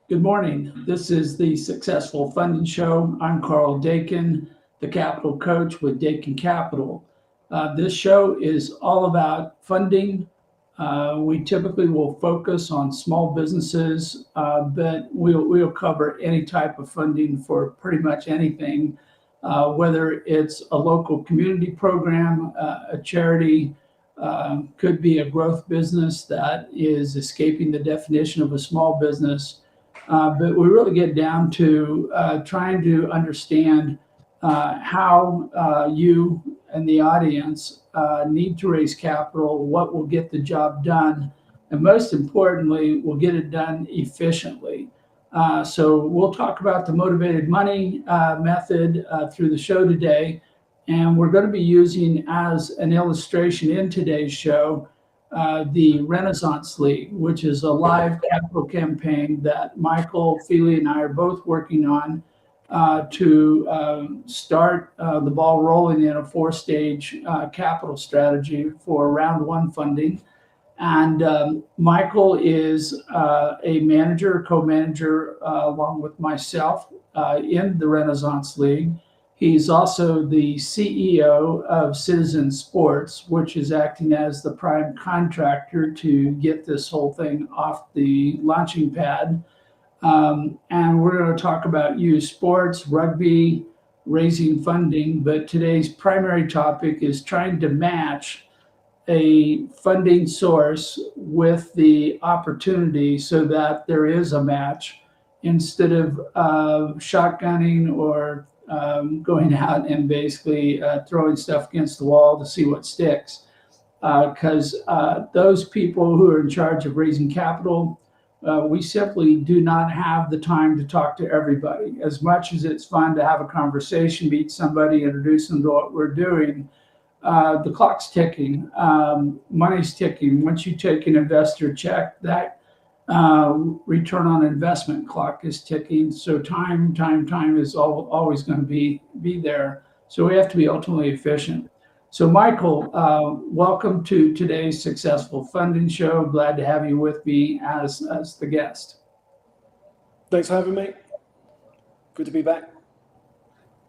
Good morning. This is the Successful Funding Show. I'm Carl Dakin, the Capital Coach with Dakin Capital. This show is all about funding. We typically will focus on small businesses, but we'll cover any type of funding for pretty much anything, whether it's a local community program, a charity, could be a growth business that is escaping the definition of a small business. But we really get down to trying to understand how you and the audience need to raise capital, what will get the job done, and most importantly, will get it done efficiently. So we'll talk about the motivated money method through the show today. And we're going to be using as an illustration in today's show the Renaissance League, which is a live capital campaign that Michael Feely and I are both working on to start the ball rolling in a four-stage capital strategy for round one funding. And Michael is a manager, co-manager, along with myself in the Renaissance League. He's also the CEO of Citizen Sports, which is acting as the prime contractor to get this whole thing off the launching pad. And we're going to talk about youth sports, rugby, raising funding. But today's primary topic is trying to match a funding source with the opportunity so that there is a match instead of shotgunning or going out and basically throwing stuff against the wall to see what sticks. Because those people who are in charge of raising capital, we simply do not have the time to talk to everybody. As much as it's fun to have a conversation, meet somebody, introduce them to what we're doing, the clock's ticking, money's ticking. Once you take an investor check, that return on investment clock is ticking. So time is always going to be there. So we have to be ultimately efficient. So Michael, welcome to today's Successful Funding Show. Glad to have you with me as the guest. Thanks for having me. Good to be back.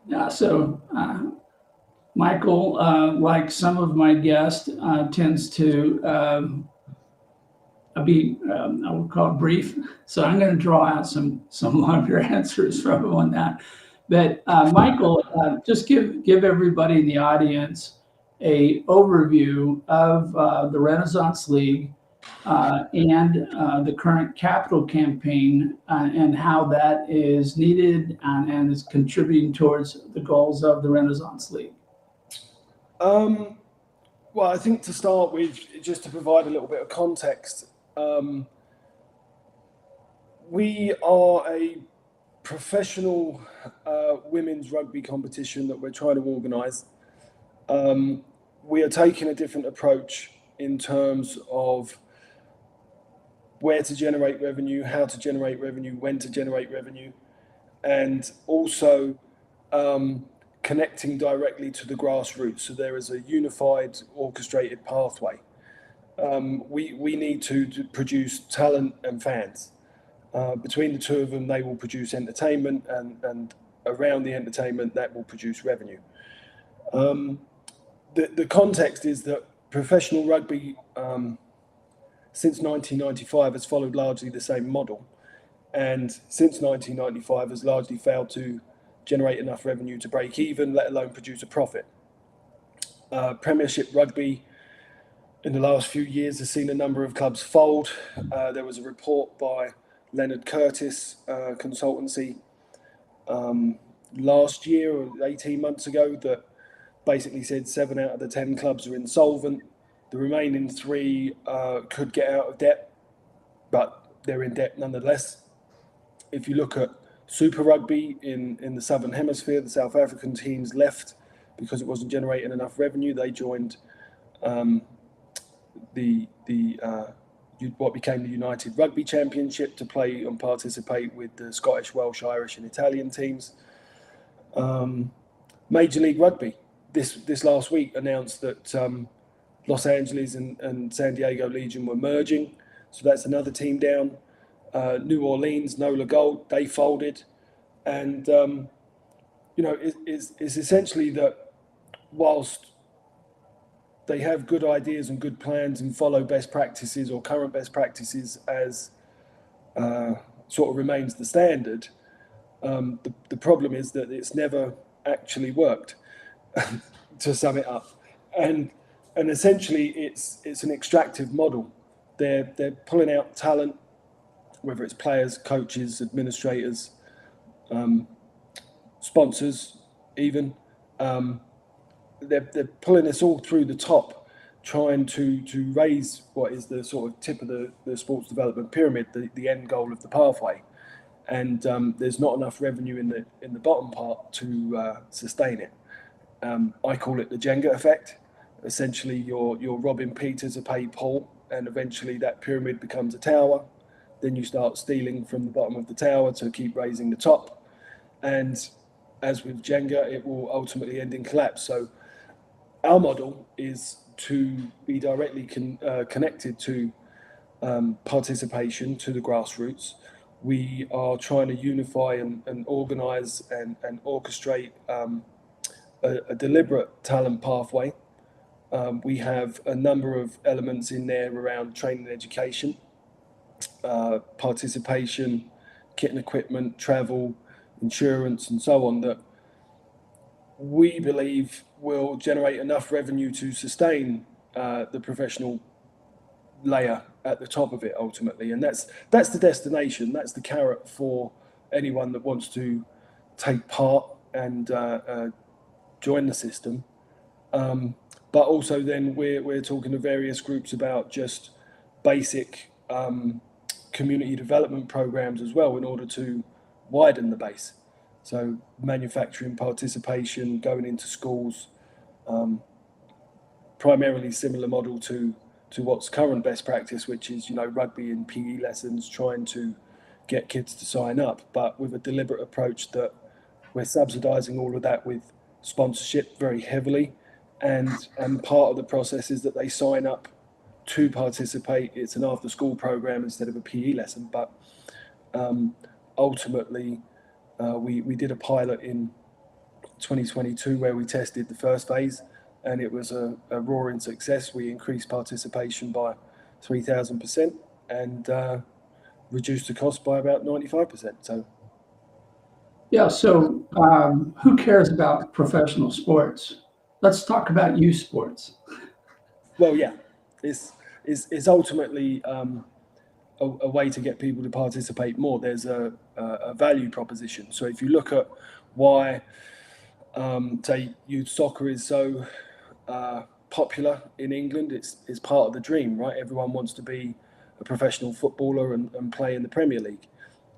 Yeah, so Michael, like some of my guests, tends to be, I would call it brief. So I'm going to draw out some longer answers from him on that. But Michael, just give everybody in the audience a overview of the Renaissance League and the current capital campaign and how that is needed and is contributing towards the goals of the Renaissance League. Well, I think to start with, just to provide a little bit of context, we are a professional women's rugby competition that we're trying to organise. We are taking a different approach in terms of where to generate revenue, how to generate revenue, when to generate revenue, and also connecting directly to the grassroots. So there is a unified, orchestrated pathway. We need to produce talent and fans. Between the two of them, they will produce entertainment, and around the entertainment, that will produce revenue. The context is that professional rugby since 1995 has followed largely the same model, and since 1995 has largely failed to generate enough revenue to break even, let alone produce a profit. Premiership rugby in the last few years has seen a number of clubs fold. There was a report by Leonard Curtis consultancy last year or 18 months ago that basically said 7 out of the 10 clubs are insolvent. The remaining 3 could get out of debt, but they're in debt nonetheless. If you look at Super Rugby in the Southern Hemisphere, the South African teams left because it wasn't generating enough revenue. They joined what became the United Rugby Championship to play and participate with the Scottish, Welsh, Irish and Italian teams. Major League Rugby this last week announced that Los Angeles and San Diego Legion were merging, so that's another team down. New Orleans, Nola Gold, they folded. And, it's essentially that whilst they have good ideas and good plans and follow best practices or current best practices as sort of remains the standard, the problem is that it's never actually worked, to sum it up. And essentially it's an extractive model. They're pulling out talent, whether it's players, coaches, administrators, sponsors, even. They're pulling us all through the top, trying to raise what is the sort of tip of the sports development pyramid, the end goal of the pathway. And there's not enough revenue in the bottom part to sustain it. I call it the Jenga effect. Essentially, you're robbing Peter to pay Paul, and eventually that pyramid becomes a tower. Then you start stealing from the bottom of the tower to keep raising the top. And as with Jenga, it will ultimately end in collapse. So our model is to be directly connected to participation, to the grassroots. We are trying to unify and organise and orchestrate a deliberate talent pathway. We have a number of elements in there around training and education, participation, kit and equipment, travel, insurance, and so on, that we believe will generate enough revenue to sustain the professional layer at the top of it ultimately. And that's the destination, that's the carrot for anyone that wants to take part and join the system. But also then we're talking to various groups about just basic community development programs as well, in order to widen the base. So manufacturing participation, going into schools, primarily similar model to what's current best practice, which is, rugby and PE lessons, trying to get kids to sign up, but with a deliberate approach that we're subsidizing all of that with sponsorship very heavily. And part of the process is that they sign up to participate. It's an after school program instead of a PE lesson, but ultimately we did a pilot in 2022 where we tested the first phase, and it was a roaring success. We increased participation by 3,000% and reduced the cost by about 95%. So Yeah, so who cares about professional sports? Let's talk about youth sports. well, yeah, it's ultimately a way to get people to participate more. There's a value proposition. So if you look at why, say, youth soccer is so popular in England, it's part of the dream, right? Everyone wants to be a professional footballer and play in the Premier League.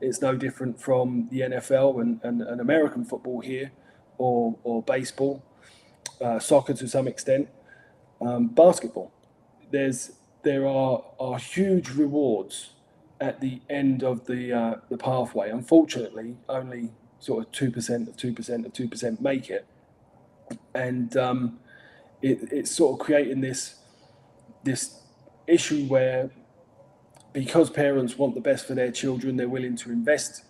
It's no different from the NFL and American football here, or baseball, soccer to some extent, basketball. There are huge rewards at the end of the pathway. Unfortunately, only sort of 2% of 2% of 2% make it, and it's sort of creating this issue where, because parents want the best for their children, they're willing to invest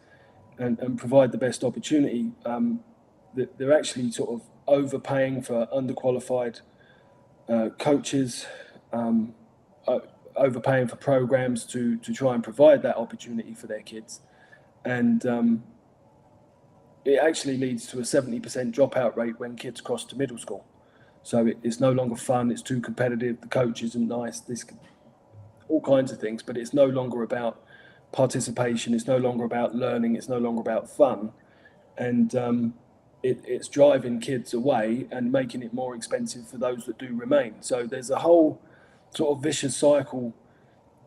and provide the best opportunity. They're actually sort of overpaying for underqualified coaches, overpaying for programs to try and provide that opportunity for their kids. And it actually leads to a 70% dropout rate when kids cross to middle school. So it's no longer fun, it's too competitive, the coach isn't nice, all kinds of things, but it's no longer about participation, it's no longer about learning, it's no longer about fun. And it's driving kids away and making it more expensive for those that do remain. So there's a whole sort of vicious cycle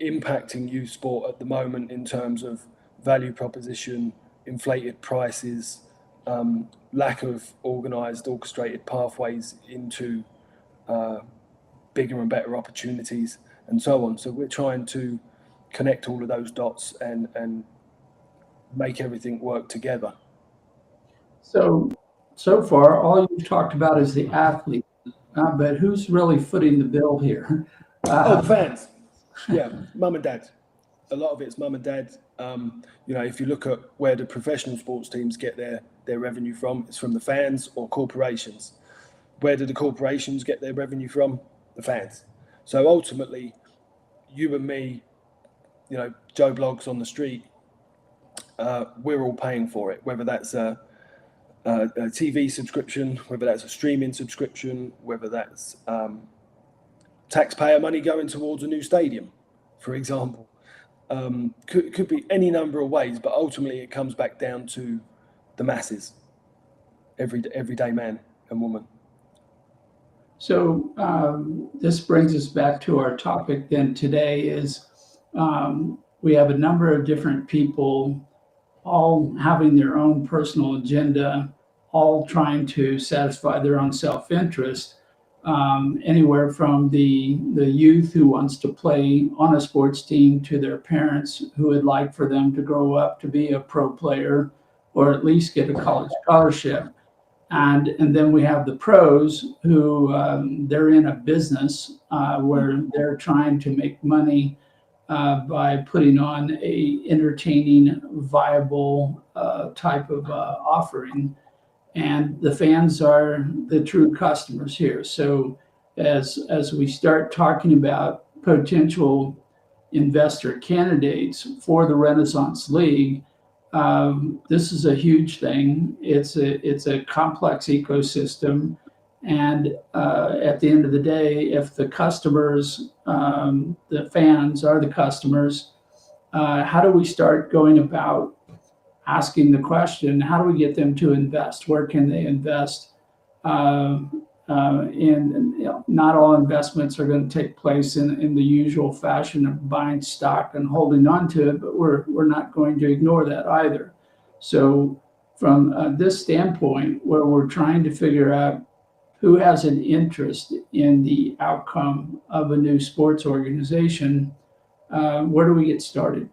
impacting youth sport at the moment in terms of value proposition, inflated prices, lack of organised, orchestrated pathways into bigger and better opportunities, and so on. So we're trying to connect all of those dots and make everything work together. So far, all you've talked about is the athlete, but who's really footing the bill here? Fans. Yeah, mum and dad. a lot of it's mum and dad. If you look at where the professional sports teams get their revenue from, it's from the fans or corporations. Where do the corporations get their revenue from? The fans. So ultimately, you and me, Joe Bloggs on the street, we're all paying for it, whether that's a TV subscription, whether that's a streaming subscription, whether that's taxpayer money going towards a new stadium, for example. Could be any number of ways, but ultimately it comes back down to the masses, everyday man and woman. So this brings us back to our topic then today is we have a number of different people all having their own personal agenda, all trying to satisfy their own self-interest, anywhere from the youth who wants to play on a sports team to their parents who would like for them to grow up to be a pro player or at least get a college scholarship. And then we have the pros who they're in a business where they're trying to make money by putting on a entertaining, viable type of offering. And the fans are the true customers here. So as we start talking about potential investor candidates for the Renaissance League, this is a huge thing. It's a complex ecosystem, and at the end of the day, if the customers, the fans are the customers, how do we start going about asking the question? How do we get them to invest? Where can they invest? Not all investments are going to take place in the usual fashion of buying stock and holding on to it, but we're not going to ignore that either. So from this standpoint, where we're trying to figure out who has an interest in the outcome of a new sports organization, where do we get started?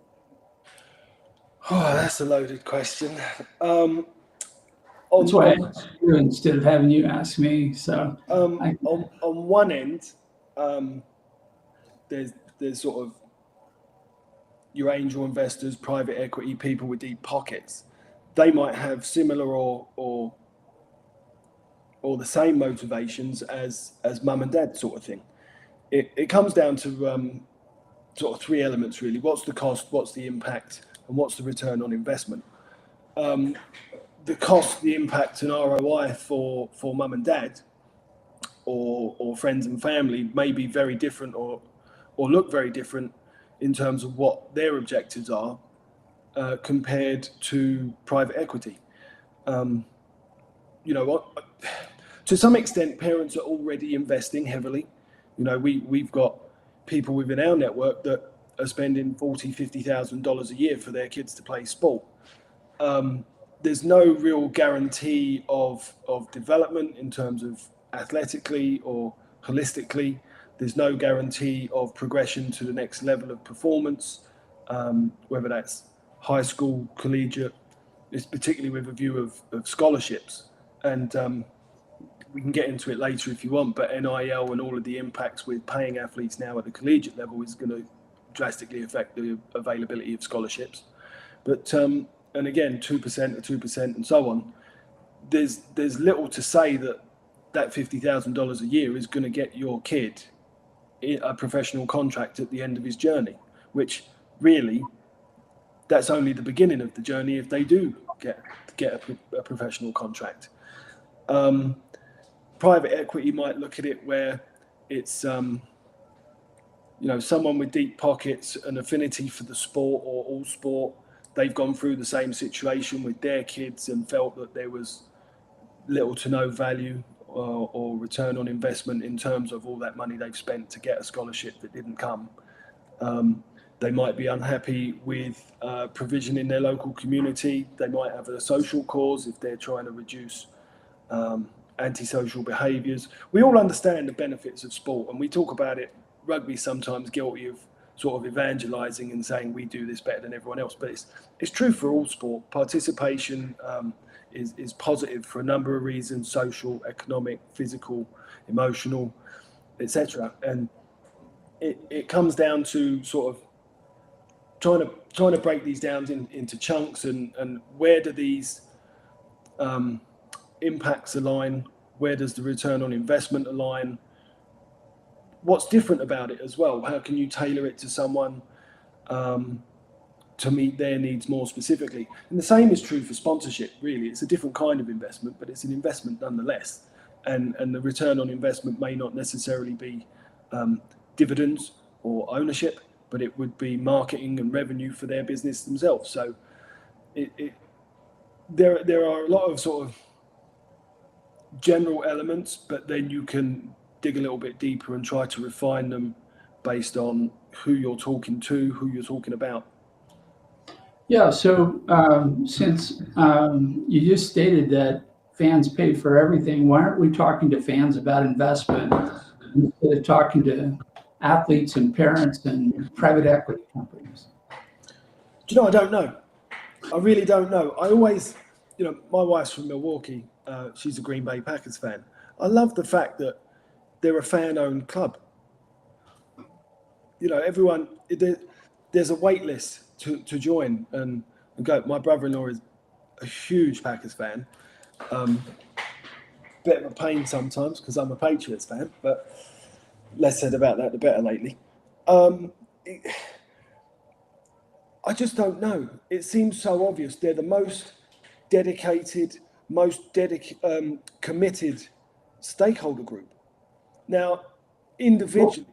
Oh, that's a loaded question. That's why I asked you instead of having you ask me. So on one end, there's sort of your angel investors, private equity, people with deep pockets. They might have similar or the same motivations as mum and dad sort of thing. It comes down to sort of three elements really. What's the cost? What's the impact? And what's the return on investment? The cost, the impact, and ROI for mum and dad, or friends and family, may be very different, or look very different in terms of what their objectives are compared to private equity. To some extent, parents are already investing heavily. We've got people within our network that are spending $40,000-$50,000 a year for their kids to play sport. There's no real guarantee of development in terms of athletically or holistically. There's no guarantee of progression to the next level of performance, whether that's high school, collegiate. It's particularly with a view of scholarships. And we can get into it later if you want, but NIL and all of the impacts with paying athletes now at the collegiate level is going to drastically affect the availability of scholarships. But and again, 2% or 2% and so on. There's little to say that $50,000 a year is going to get your kid a professional contract at the end of his journey, which really, that's only the beginning of the journey if they do get a professional contract. Private equity might look at it where it's someone with deep pockets, an affinity for the sport or all sport. They've gone through the same situation with their kids and felt that there was little to no value or return on investment in terms of all that money they've spent to get a scholarship that didn't come. They might be unhappy with provision in their local community. They might have a social cause if they're trying to reduce antisocial behaviours. We all understand the benefits of sport, and we talk about it. Rugby's sometimes guilty of sort of evangelising and saying we do this better than everyone else, but it's true for all sport. Participation is positive for a number of reasons: social, economic, physical, emotional, etc. And it comes down to sort of trying to break these down into chunks and where do these impacts align? Where does the return on investment align? What's different about it as well? How can you tailor it to someone to meet their needs more specifically? And the same is true for sponsorship, really. It's a different kind of investment, but it's an investment nonetheless. And the return on investment may not necessarily be dividends or ownership, but it would be marketing and revenue for their business themselves. So there are a lot of sort of general elements, but then you can dig a little bit deeper and try to refine them based on who you're talking to, who you're talking about. Yeah, so since you just stated that fans pay for everything, why aren't we talking to fans about investment instead of talking to athletes and parents and private equity companies? Do you know, I don't know. I really don't know. I always, my wife's from Milwaukee. She's a Green Bay Packers fan. I love the fact that they're a fan-owned club. Everyone, there's a wait list to join and go. My brother-in-law is a huge Packers fan. Bit of a pain sometimes because I'm a Patriots fan, but less said about that, the better lately. I just don't know. It seems so obvious. They're the most dedicated, committed stakeholder group. Now, individually,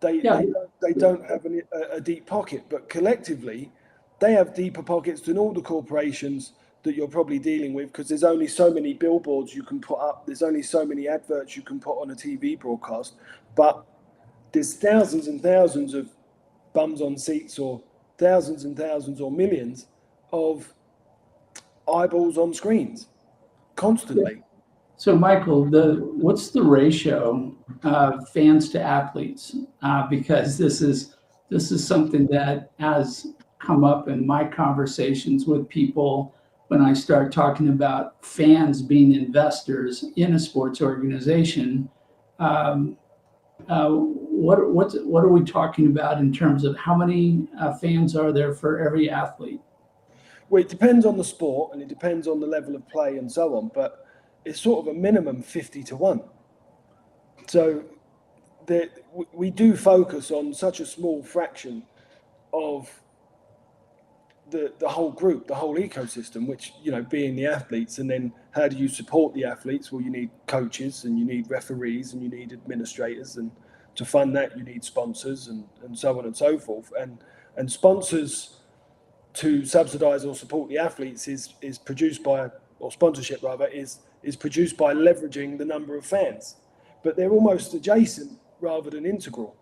they don't have a deep pocket, but collectively, they have deeper pockets than all the corporations that you're probably dealing with, because there's only so many billboards you can put up. There's only so many adverts you can put on a TV broadcast, but there's thousands and thousands of bums on seats, or thousands and thousands or millions of eyeballs on screens constantly. So, Michael, what's the ratio of fans to athletes? Because this is something that has come up in my conversations with people when I start talking about fans being investors in a sports organization. What are we talking about in terms of how many fans are there for every athlete? Well, it depends on the sport and it depends on the level of play and so on, but it's sort of a minimum 50-1. So we do focus on such a small fraction of the whole group, the whole ecosystem, which, being the athletes. And then how do you support the athletes? Well, you need coaches and you need referees and you need administrators, and to fund that you need sponsors and so on and so forth. And sponsors to subsidize or support the athletes is produced by, or sponsorship rather, is produced by leveraging the number of fans, but they're almost adjacent rather than integral.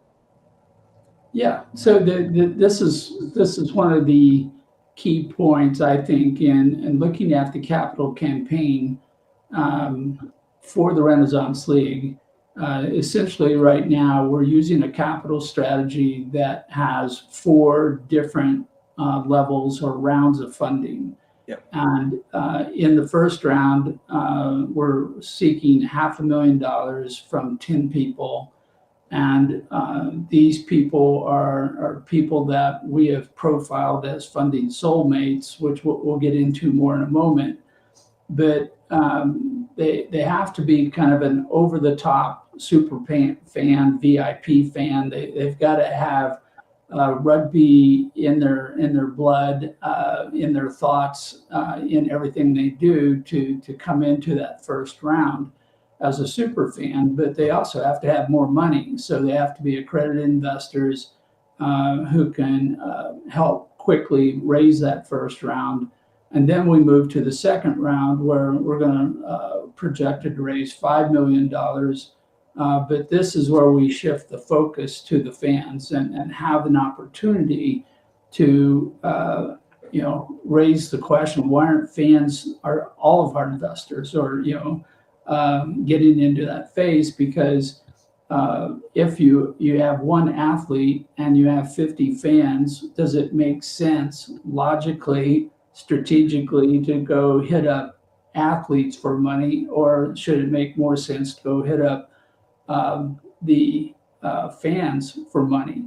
Yeah. So this is one of the key points, I think, in looking at the capital campaign for the Renaissance League. Essentially, right now, we're using a capital strategy that has 4 different levels or rounds of funding. Yep. And in the first round, we're seeking $500,000 from 10 people. And these people are people that we have profiled as funding soulmates, which we'll get into more in a moment. But they have to be kind of an over-the-top super fan, VIP fan. They've got to have rugby in their blood, in their thoughts, in everything they do to come into that first round as a super fan. But they also have to have more money, so they have to be accredited investors who can help quickly raise that first round. And then we move to the second round, where we're going to projected to raise $5 million. But this is where we shift the focus to the fans and have an opportunity to, raise the question: why aren't fans, are all of our investors, or getting into that phase? Because if you have one athlete and you have 50 fans, does it make sense logically, strategically, to go hit up athletes for money, or should it make more sense to go hit up the fans for money?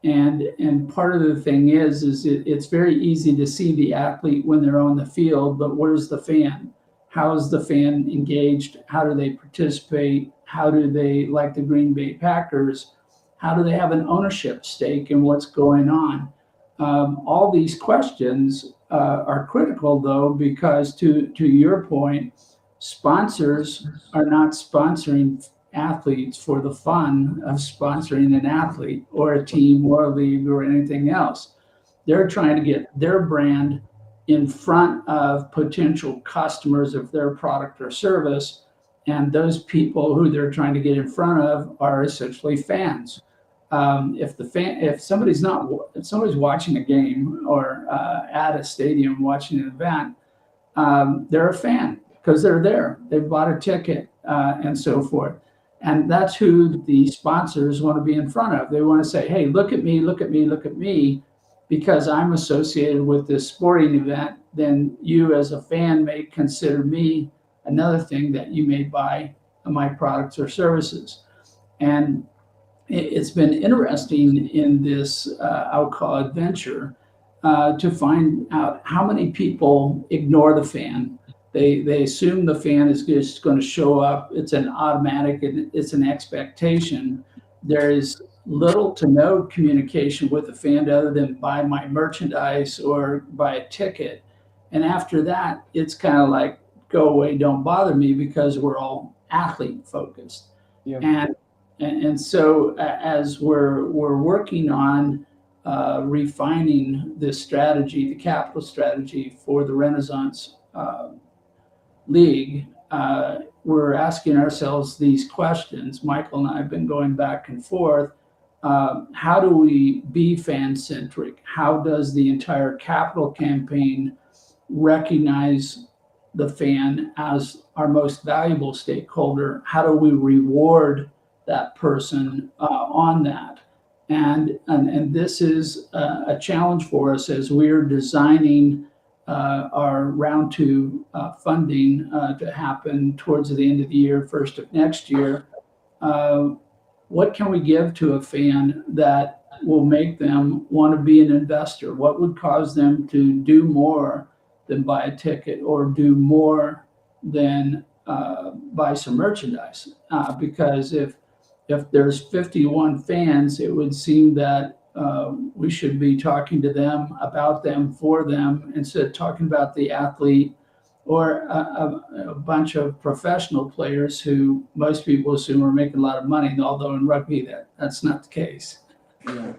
And part of the thing is it's very easy to see the athlete when they're on the field, but where's the fan? How is the fan engaged? How do they participate? How do they, like the Green Bay Packers, how do they have an ownership stake in what's going on? All these questions are critical, though, because to your point, sponsors are not sponsoring athletes for the fun of sponsoring an athlete or a team or a league or anything else. They're trying to get their brand in front of potential customers of their product or service. And those people who they're trying to get in front of are essentially fans. If somebody's watching a game or at a stadium watching an event, they're a fan because they're there. They've bought a ticket and so forth. And that's who the sponsors want to be in front of. They want to say, hey, look at me, look at me, look at me, because I'm associated with this sporting event. Then you as a fan may consider me another thing that you may buy my products or services. And it's been interesting in this, I'll call adventure, to find out how many people ignore the fan. They assume the fan is just going to show up. It's an automatic, it's an expectation. There is little to no communication with the fan other than buy my merchandise or buy a ticket. And after that, it's kind of like, go away, don't bother me, because we're all athlete focused. Yeah. And so as we're working on refining this strategy, the capital strategy for the Renaissance League, we're asking ourselves these questions. Michael and I have been going back and forth. How do we be fan-centric? How does the entire capital campaign recognize the fan as our most valuable stakeholder? How do we reward that person on that? And this is a challenge for us as we're designing our round two funding to happen towards the end of the year, first of next year. What can we give to a fan that will make them want to be an investor? What would cause them to do more than buy a ticket or do more than buy some merchandise? Because if there's 51 fans, it would seem that we should be talking to them, about them, for them, instead of talking about the athlete or a bunch of professional players who most people assume are making a lot of money, although in rugby that's not the case. Yeah.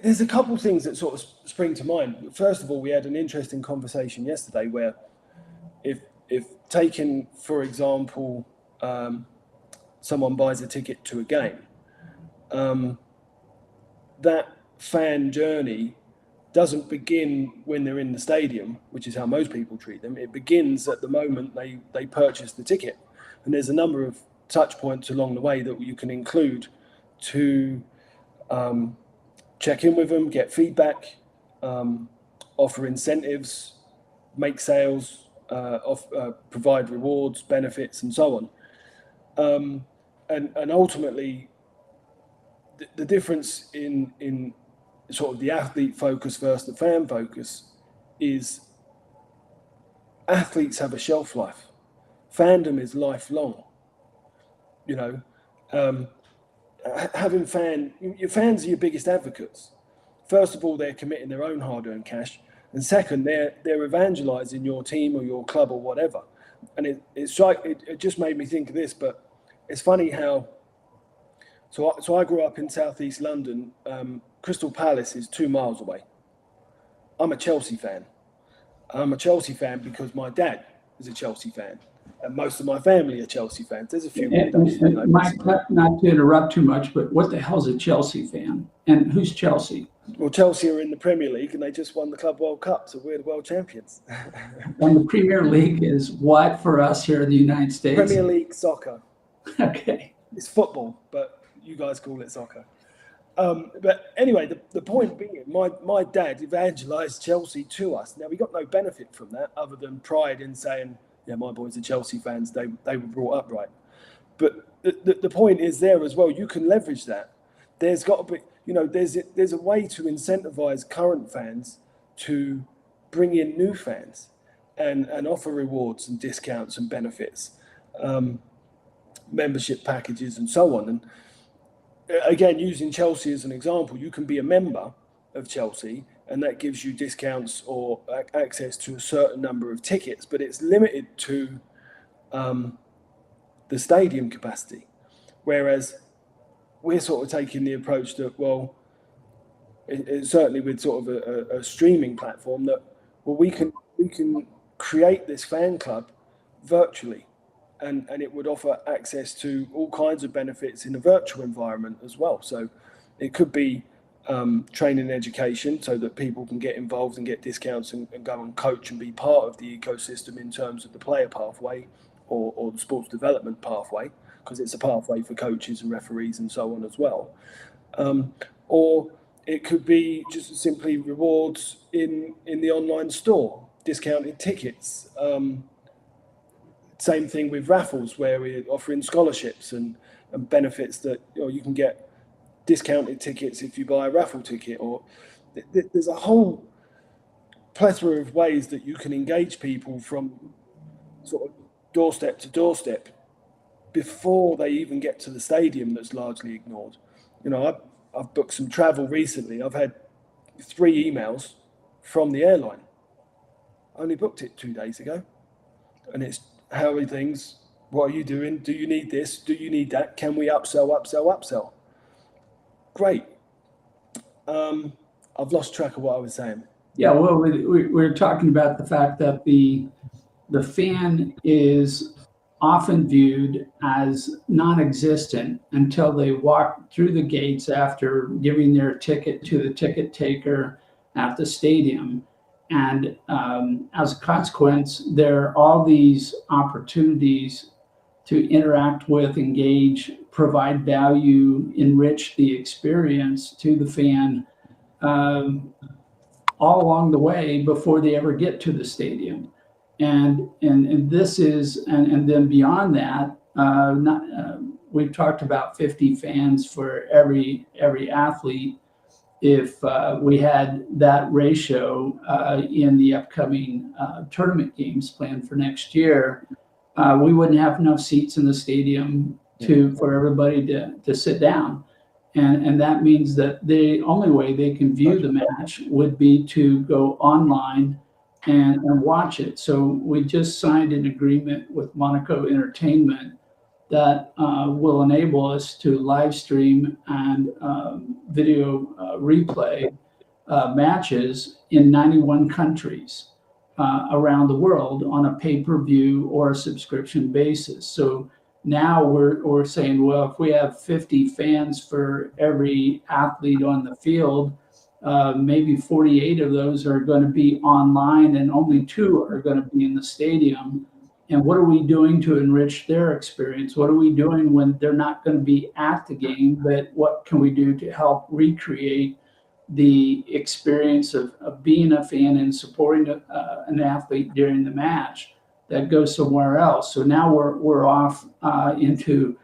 There's a couple things that sort of spring to mind. First of all, we had an interesting conversation yesterday where if taken, for example, someone buys a ticket to a game, that fan journey doesn't begin when they're in the stadium, which is how most people treat them. It begins at the moment they purchase the ticket. And there's a number of touch points along the way that you can include to check in with them, get feedback, offer incentives, make sales, provide rewards, benefits, and so on. And ultimately, the difference in sort of the athlete focus versus the fan focus is athletes have a shelf life. Fandom is lifelong. Having your fans are your biggest advocates. First of all, they're committing their own hard-earned cash, and second, they're evangelizing your team or your club or whatever. And it just made me think of this, but it's funny how. So I grew up in southeast London. Crystal Palace is 2 miles away. I'm a Chelsea fan. I'm a Chelsea fan because my dad is a Chelsea fan, and most of my family are Chelsea fans. There's a few. Mike, not to interrupt too much, but what the hell's a Chelsea fan? And who's Chelsea? Well, Chelsea are in the Premier League, and they just won the Club World Cup, so we're the world champions. And the Premier League is what for us here in the United States? Premier League soccer. Okay. It's football, but you guys call it soccer. But anyway, the point being, my dad evangelized Chelsea to us. Now, we got no benefit from that other than pride in saying, yeah, my boys are Chelsea fans. They were brought up right. But the point is there as well. You can leverage that. there's got to be, there's a way to incentivize current fans to bring in new fans and offer rewards and discounts and benefits, membership packages and so on. And again, using Chelsea as an example, you can be a member of Chelsea and that gives you discounts or access to a certain number of tickets, but it's limited to the stadium capacity. Whereas we're sort of taking the approach that, well, certainly with sort of a streaming platform, that, well, we can create this fan club virtually, and it would offer access to all kinds of benefits in a virtual environment as well. So it could be training and education, so that people can get involved and get discounts and go and coach and be part of the ecosystem in terms of the player pathway or the sports development pathway, because it's a pathway for coaches and referees and so on as well. Or it could be just simply rewards in the online store, discounted tickets. Same thing with raffles, where we're offering scholarships and benefits that you can get discounted tickets if you buy a raffle ticket. Or there's a whole plethora of ways that you can engage people from sort of doorstep to doorstep before they even get to the stadium, that's largely ignored. I've booked some travel recently. I've had 3 emails from the airline. I only booked it 2 days ago. And it's, how are things? What are you doing? Do you need this? Do you need that? Can we upsell? Great. I've lost track of what I was saying. Yeah, well, we're talking about the fact that the fan is often viewed as non-existent until they walk through the gates after giving their ticket to the ticket taker at the stadium. And as a consequence, there are all these opportunities to interact with, engage, provide value, enrich the experience to the fan all along the way before they ever get to the stadium. And this is, and then beyond that, we've talked about 50 fans for every athlete. If we had that ratio in the upcoming tournament games planned for next year, we wouldn't have enough seats in the stadium for everybody to sit down. And that means that the only way they can view the match would be to go online and watch it. So we just signed an agreement with Monaco Entertainment that will enable us to live stream and video replay matches in 91 countries around the world on a pay-per-view or a subscription basis. So now we're saying, well, if we have 50 fans for every athlete on the field, maybe 48 of those are going to be online and only 2 are going to be in the stadium. And what are we doing to enrich their experience? What are we doing when they're not going to be at the game, but what can we do to help recreate the experience of being a fan and supporting an athlete during the match that goes somewhere else? So now we're off into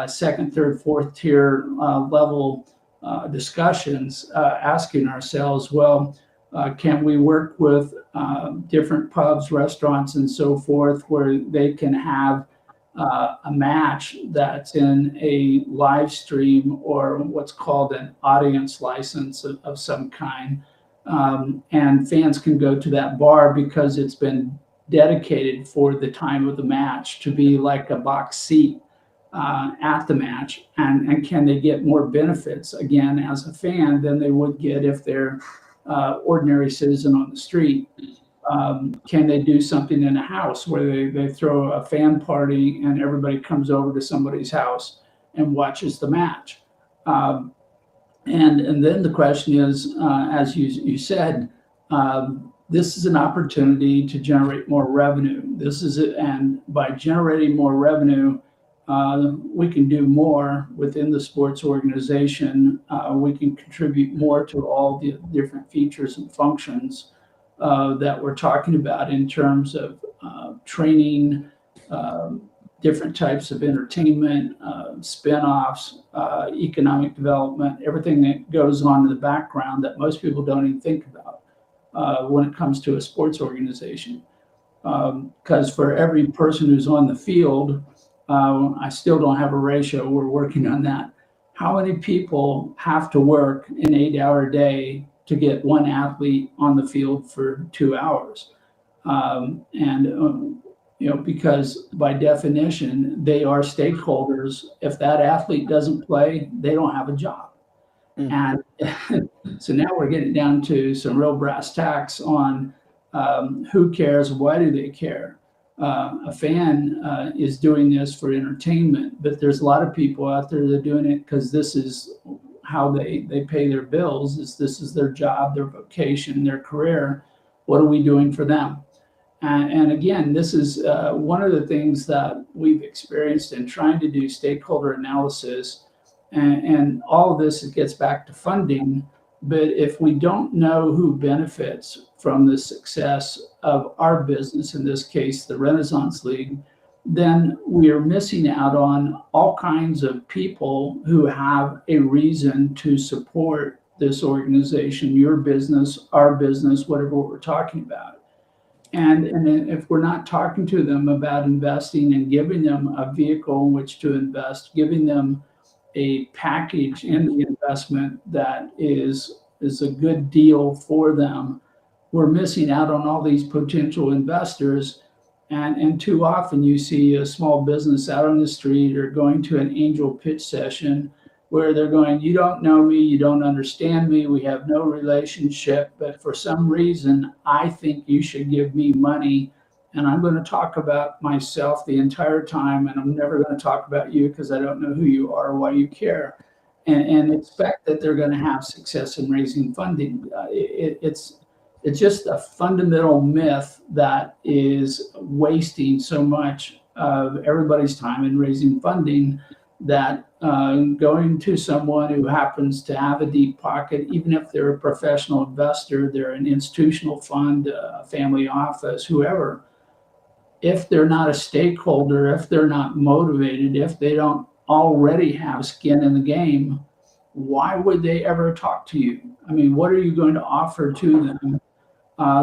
second, third, fourth tier level discussions, asking ourselves, well, can we work with different pubs, restaurants, and so forth, where they can have a match that's in a live stream or what's called an audience license of some kind, and fans can go to that bar because it's been dedicated for the time of the match to be like a box seat at the match, and can they get more benefits again as a fan than they would get if they're ordinary citizen on the street? Can they do something in a house where they throw a fan party and everybody comes over to somebody's house and watches the match? And then the question is, as you said, this is an opportunity to generate more revenue. And by generating more revenue, we can do more within the sports organization. We can contribute more to all the different features and functions that we're talking about in terms of training, different types of entertainment, spin-offs, economic development, everything that goes on in the background that most people don't even think about when it comes to a sports organization. Because for every person who's on the field, I still don't have a ratio. We're working on that. How many people have to work an 8-hour day to get one athlete on the field for 2 hours? Because by definition, they are stakeholders. If that athlete doesn't play, they don't have a job. And so now we're getting down to some real brass tacks on who cares, why do they care? A fan is doing this for entertainment, but there's a lot of people out there that are doing it because this is how they pay their bills. This is their job, their vocation, their career. What are we doing for them? And again, this is one of the things that we've experienced in trying to do stakeholder analysis. And all of this, it gets back to funding. But if we don't know who benefits from the success of our business, in this case, the Renaissance League, then we are missing out on all kinds of people who have a reason to support this organization, your business, our business, whatever we're talking about. And if we're not talking to them about investing and giving them a vehicle in which to invest, giving them a package in the investment that is a good deal for them, we're missing out on all these potential investors. And too often you see a small business out on the street or going to an angel pitch session where they're going, you don't know me, you don't understand me, we have no relationship, but for some reason, I think you should give me money. And I'm going to talk about myself the entire time, and I'm never going to talk about you because I don't know who you are or why you care, and expect that they're going to have success in raising funding. It's just a fundamental myth that is wasting so much of everybody's time in raising funding, that going to someone who happens to have a deep pocket, even if they're a professional investor, they're an institutional fund, a family office, whoever, if they're not a stakeholder, if they're not motivated, if they don't already have skin in the game, why would they ever talk to you? I mean, what are you going to offer to them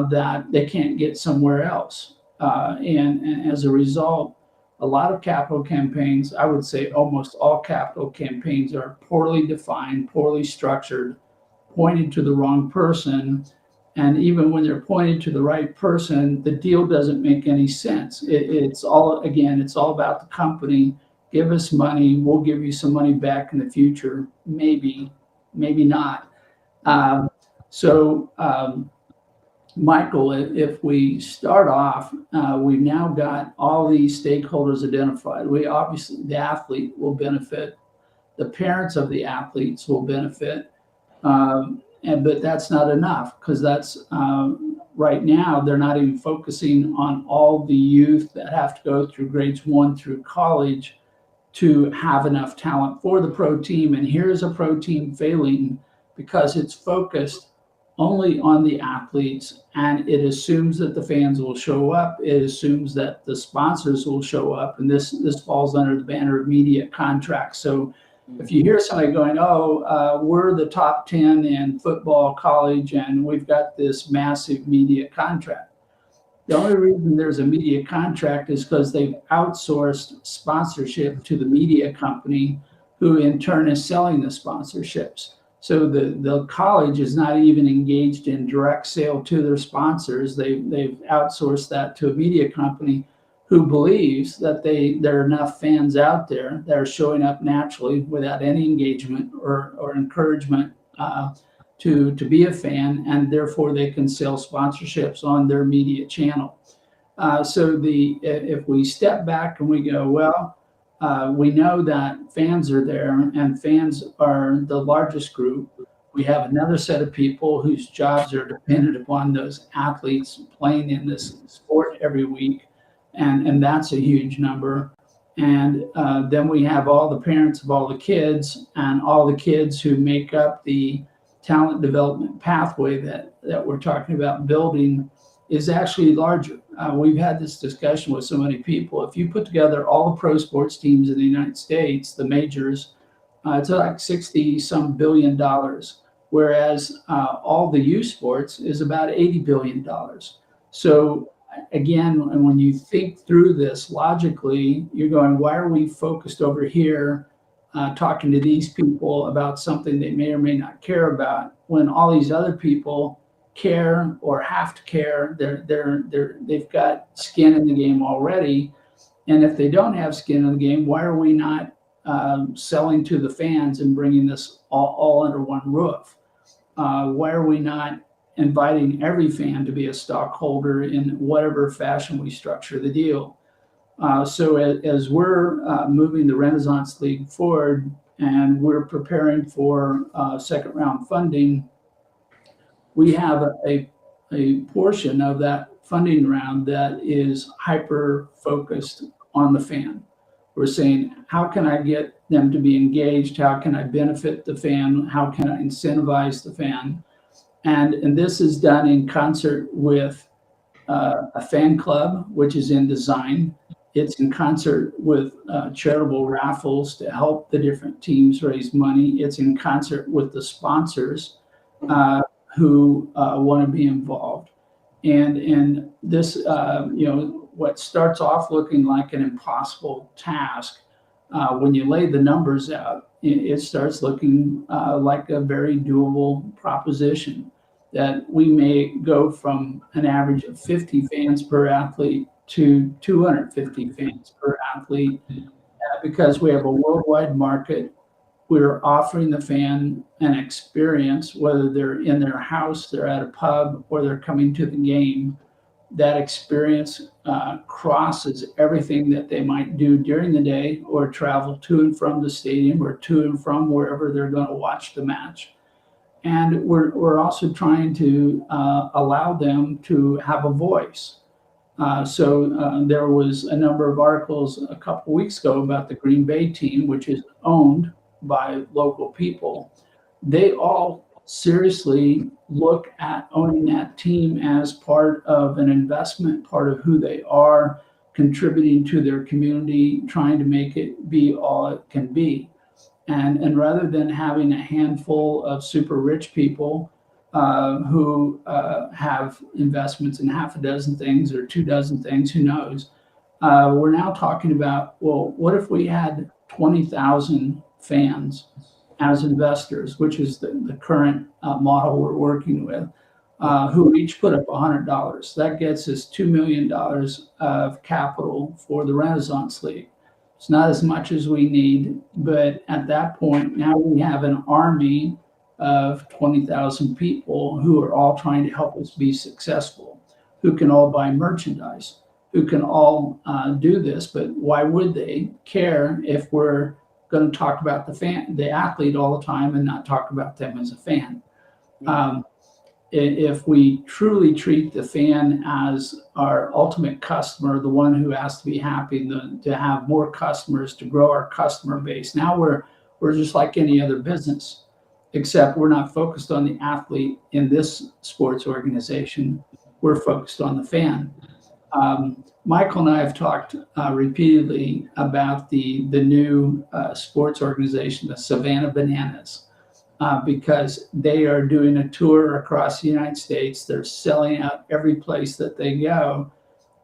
that they can't get somewhere else? And as a result, a lot of capital campaigns, I would say almost all capital campaigns, are poorly defined, poorly structured, pointed to the wrong person. And even when they're pointed to the right person, the deal doesn't make any sense. It's all about the company. Give us money, we'll give you some money back in the future. Maybe, maybe not. Michael, if we start off, we've now got all these stakeholders identified. We obviously, the athlete will benefit, the parents of the athletes will benefit, but that's not enough, because that's right now they're not even focusing on all the youth that have to go through grades 1 through college to have enough talent for the pro team. And here's a pro team failing because it's focused only on the athletes, and it assumes that the fans will show up. It assumes that the sponsors will show up, and this falls under the banner of media contracts. So if you hear somebody going, we're the top 10 in football, college, and we've got this massive media contract. The only reason there's a media contract is because they've outsourced sponsorship to the media company, who in turn is selling the sponsorships. So the college is not even engaged in direct sale to their sponsors. They've outsourced that to a media company who believes that there are enough fans out there that are showing up naturally without any engagement or encouragement to be a fan, and therefore they can sell sponsorships on their media channel. If we step back and we go, we know that fans are there, and fans are the largest group. We have another set of people whose jobs are dependent upon those athletes playing in this sport every week, and that's a huge number. And then we have all the parents of all the kids, and all the kids who make up the talent development pathway that we're talking about building. is actually larger. We've had this discussion with so many people. If you put together all the pro sports teams in the United States, the majors, it's like 60 some billion dollars, whereas all the youth sports is about $80 billion. So again, and when you think through this logically, you're going, why are we focused over here talking to these people about something they may or may not care about when all these other people care or have to care? They've got skin in the game already. And if they don't have skin in the game, why are we not selling to the fans and bringing this all under one roof? Why are we not inviting every fan to be a stockholder in whatever fashion we structure the deal? So as we're moving the Renaissance League forward and we're preparing for second round funding, we have a portion of that funding round that is hyper focused on the fan. We're saying, how can I get them to be engaged? How can I benefit the fan? How can I incentivize the fan? And this is done in concert with a fan club, which is in design. It's in concert with charitable raffles to help the different teams raise money. It's in concert with the sponsors who want to be involved. And this, what starts off looking like an impossible task, when you lay the numbers out, it starts looking like a very doable proposition, that we may go from an average of 50 fans per athlete to 250 fans per athlete, because we have a worldwide market. We're offering the fan an experience, whether they're in their house, they're at a pub, or they're coming to the game. That experience crosses everything that they might do during the day or travel to and from the stadium or to and from wherever they're going to watch the match. And we're also trying to allow them to have a voice. So there was a number of articles a couple weeks ago about the Green Bay team, which is owned by local people. They all seriously look at owning that team as part of an investment, part of who they are, contributing to their community, trying to make it be all it can be. And rather than having a handful of super rich people who have investments in half a dozen things or 24 things, who knows, we're now talking about, well, what if we had 20,000 fans as investors, which is the current model we're working with, who each put up $100. That gets us $2 million of capital for the Renaissance League. It's not as much as we need, but at that point, now we have an army of 20,000 people who are all trying to help us be successful, who can all buy merchandise, who can all do this. But why would they care if we're going to talk about the athlete all the time and not talk about them as a fan? If we truly treat the fan as our ultimate customer, the one who has to be happy to have more customers, to grow our customer base, now we're just like any other business, except we're not focused on the athlete in this sports organization. We're focused on the fan. Michael and I have talked repeatedly about the new sports organization, the Savannah Bananas, because they are doing a tour across the United States. They're selling out every place that they go.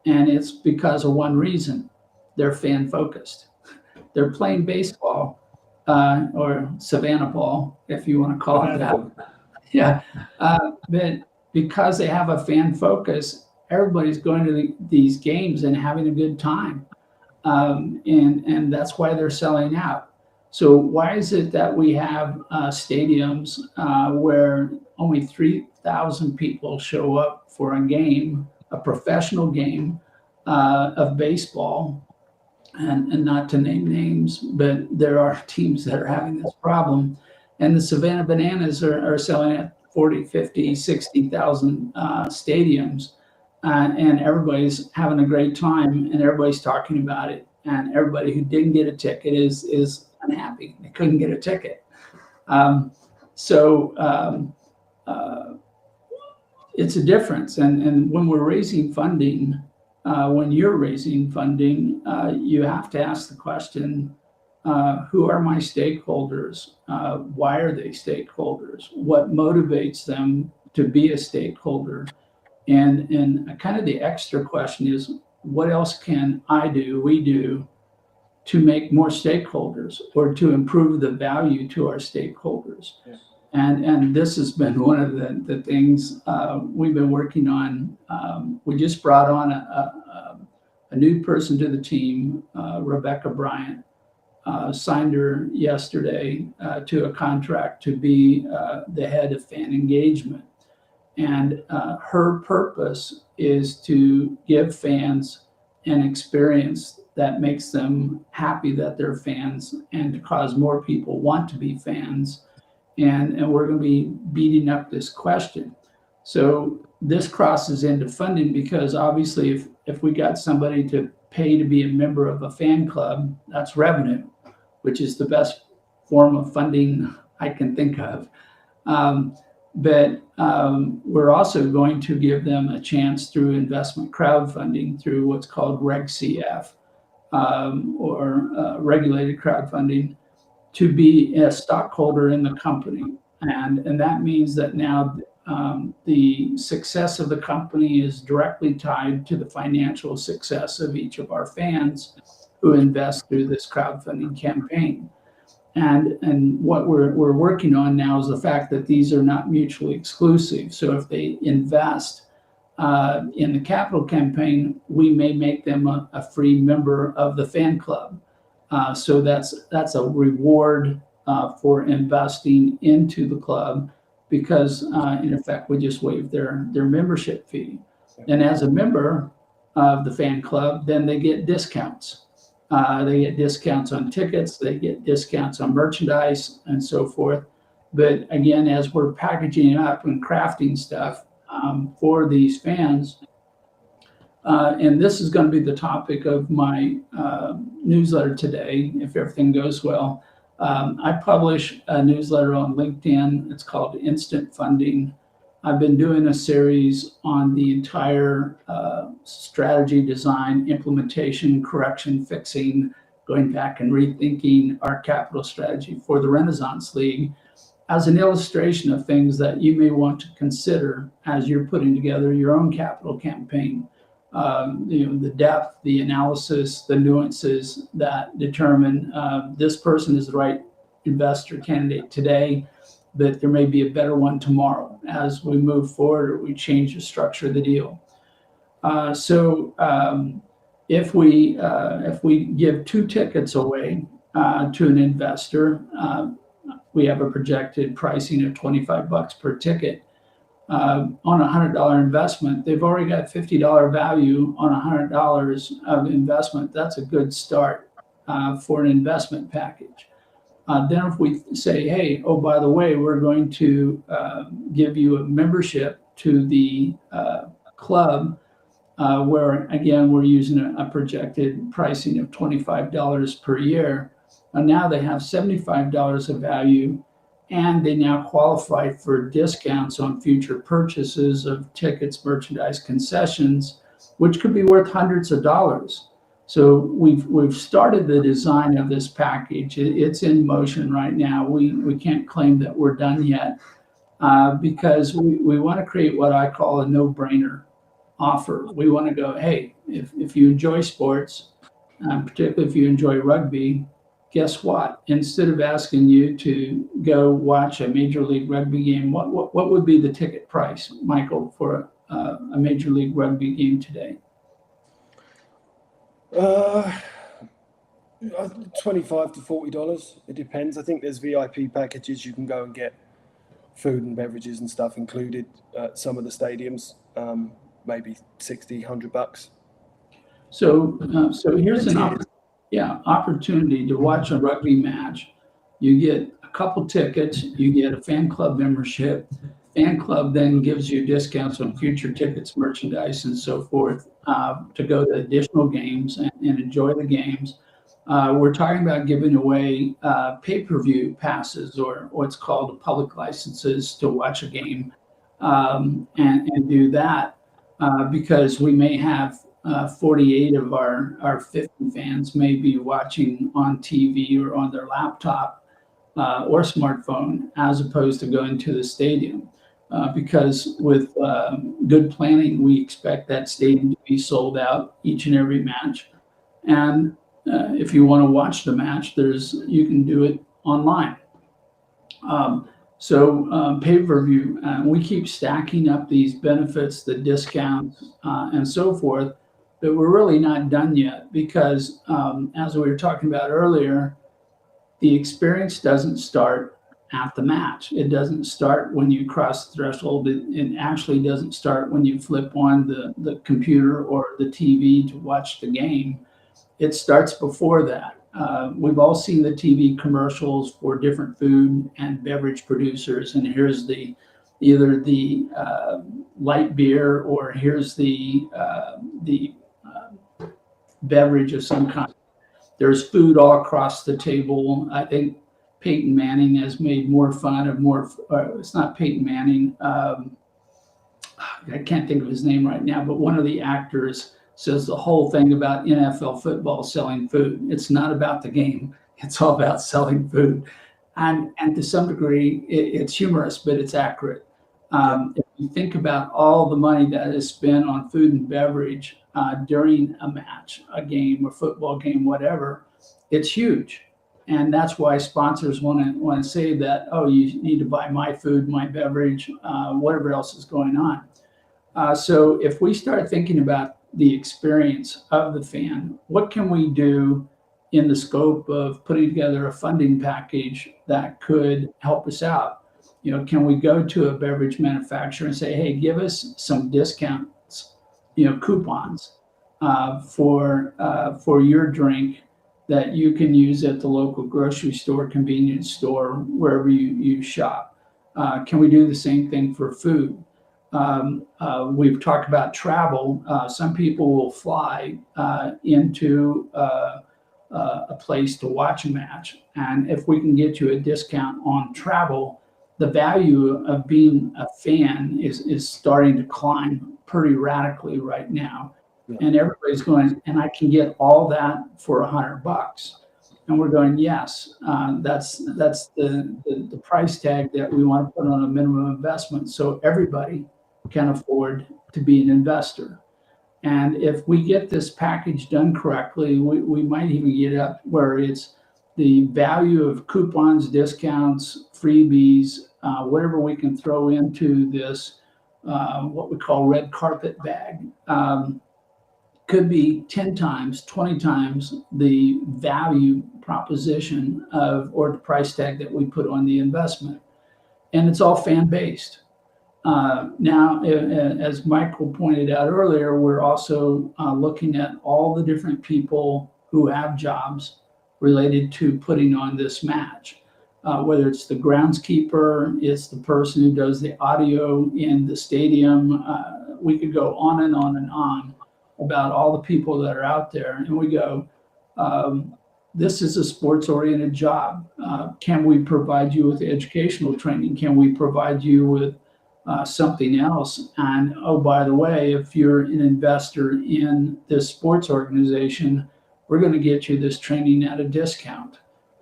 And it's because of one reason: they're fan focused. They're playing baseball, or Savannah ball, if you want to call it that. Yeah. But because they have a fan focus, everybody's going to these games and having a good time. And that's why they're selling out. So why is it that we have stadiums where only 3,000 people show up for a game, a professional game of baseball? And not to name names, but there are teams that are having this problem. And the Savannah Bananas are selling at 40, 50, 60,000 stadiums. And everybody's having a great time and everybody's talking about it. And everybody who didn't get a ticket is unhappy. They couldn't get a ticket. it's a difference. And when we're raising funding, when you're raising funding, you have to ask the question, who are my stakeholders? Why are they stakeholders? What motivates them to be a stakeholder? And kind of the extra question is, what else can we do to make more stakeholders or to improve the value to our stakeholders? Yeah. And this has been one of the things we've been working on. We just brought on a new person to the team, Rebecca Bryant, signed her yesterday to a contract to be the head of fan engagement. And her purpose is to give fans an experience that makes them happy that they're fans and to cause more people want to be fans. And we're going to be beating up this question. So this crosses into funding, because obviously if we got somebody to pay to be a member of a fan club, that's revenue, which is the best form of funding I can think of. But we're also going to give them a chance through investment crowdfunding, through what's called Reg CF, or regulated crowdfunding, to be a stockholder in the company. And that means that now the success of the company is directly tied to the financial success of each of our fans who invest through this crowdfunding campaign. And what we're working on now is the fact that these are not mutually exclusive. So if they invest in the capital campaign, we may make them a free member of the fan club. So that's a reward for investing into the club, because in effect we just waived their membership fee. And as a member of the fan club, then they get discounts. They get discounts on tickets, they get discounts on merchandise, and so forth. But again, as we're packaging up and crafting stuff for these fans, and this is going to be the topic of my newsletter today, if everything goes well. I publish a newsletter on LinkedIn. It's called Instant Funding. I've been doing a series on the entire strategy, design, implementation, correction, fixing, going back and rethinking our capital strategy for the Renaissance League, as an illustration of things that you may want to consider as you're putting together your own capital campaign. The depth, the analysis, the nuances that determine this person is the right investor candidate today, but there may be a better one tomorrow as we move forward or we change the structure of the deal. So if we give 2 tickets away to an investor, we have a projected pricing of $25 per ticket. On a $100 investment, they've already got $50 value on $100 of investment. That's a good start for an investment package. Then if we say, hey, oh, by the way, we're going to give you a membership to the club, where, again, we're using a projected pricing of $25 per year. And now they have $75 of value, and they now qualify for discounts on future purchases of tickets, merchandise, concessions, which could be worth hundreds of dollars. So we've started the design of this package. It's in motion right now. We can't claim that we're done yet because we want to create what I call a no-brainer offer. We want to go, hey, if you enjoy sports, particularly if you enjoy rugby, guess what? Instead of asking you to go watch a Major League Rugby game, what would be the ticket price, Michael, for a Major League Rugby game today? $25 to $40. It depends. I think there's VIP packages. You can go and get food and beverages and stuff included at some of the stadiums. Maybe $60, $100. So here's an opportunity to watch a rugby match. You get a couple tickets, you get a fan club membership. Fan club then gives you discounts on future tickets, merchandise, and so forth to go to additional games and enjoy the games. We're talking about giving away pay-per-view passes, or what's called public licenses to watch a game. and do that because we may have 48 of our 50 fans may be watching on TV or on their laptop or smartphone as opposed to going to the stadium. Because with good planning, we expect that stadium to be sold out each and every match. And if you want to watch the match, you can do it online. Pay-per-view, we keep stacking up these benefits, the discounts, and so forth, but we're really not done yet because, as we were talking about earlier, the experience doesn't start at the match. It doesn't start when you cross the threshold. It actually doesn't start when you flip on the computer or the TV to watch the game. It starts before that. We've all seen the TV commercials for different food and beverage producers, and here's either the light beer or here's the beverage of some kind. There's food all across the table. I think Peyton Manning has made more fun of it's not Peyton Manning. I can't think of his name right now, but one of the actors says the whole thing about NFL football selling food. It's not about the game. It's all about selling food. And to some degree, it's humorous, but it's accurate. If you think about all the money that is spent on food and beverage during a match, a game, a football game, whatever, it's huge. And that's why sponsors want to say that, oh, you need to buy my food, my beverage, whatever else is going on. So if we start thinking about the experience of the fan, what can we do in the scope of putting together a funding package that could help us out? Can we go to a beverage manufacturer and say, hey, give us some discounts, coupons for your drink that you can use at the local grocery store, convenience store, wherever you shop? Can we do the same thing for food? We've talked about travel. Some people will fly into a place to watch a match. And if we can get you a discount on travel, the value of being a fan is starting to climb pretty radically right now. Yeah. And everybody's going, and I can get all that for $100. And we're going, yes, that's the price tag that we want to put on a minimum investment, so everybody can afford to be an investor. And if we get this package done correctly, we might even get up where it's the value of coupons, discounts, freebies, whatever we can throw into this, what we call red carpet bag, could be 10 times, 20 times the value proposition or the price tag that we put on the investment. And it's all fan-based. Now, as Michael pointed out earlier, we're also looking at all the different people who have jobs related to putting on this match, whether it's the groundskeeper, it's the person who does the audio in the stadium. We could go on and on and on about all the people that are out there. And we go, this is a sports-oriented job. Can we provide you with educational training? Can we provide you with something else? And oh, by the way, if you're an investor in this sports organization, we're going to get you this training at a discount.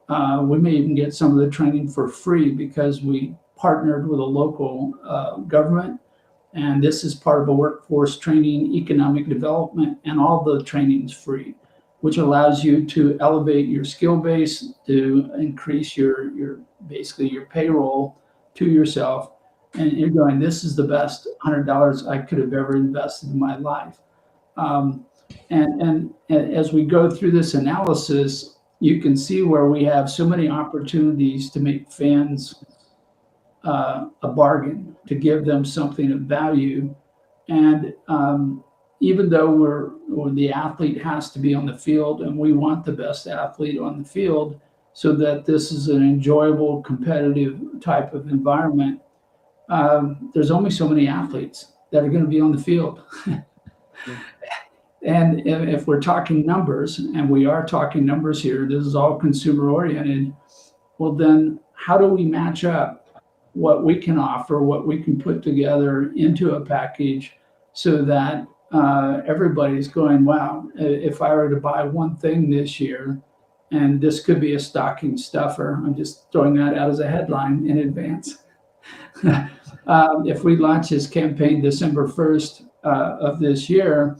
We may even get some of the training for free because we partnered with a local government, and this is part of a workforce training, economic development, and all the training's free, which allows you to elevate your skill base, to increase your basically your payroll to yourself. And you're going, this is the best $100 I could have ever invested in my life. And as we go through this analysis, you can see where we have so many opportunities to make fans a bargain, to give them something of value. And even though the athlete has to be on the field, and we want the best athlete on the field so that this is an enjoyable, competitive type of environment, there's only so many athletes that are going to be on the field. And if we're talking numbers, and we are talking numbers here, this is all consumer oriented, well then how do we match up what we can offer, what we can put together into a package so that everybody's going, wow, if I were to buy one thing this year, and this could be a stocking stuffer, I'm just throwing that out as a headline in advance. If we launch this campaign December 1st of this year,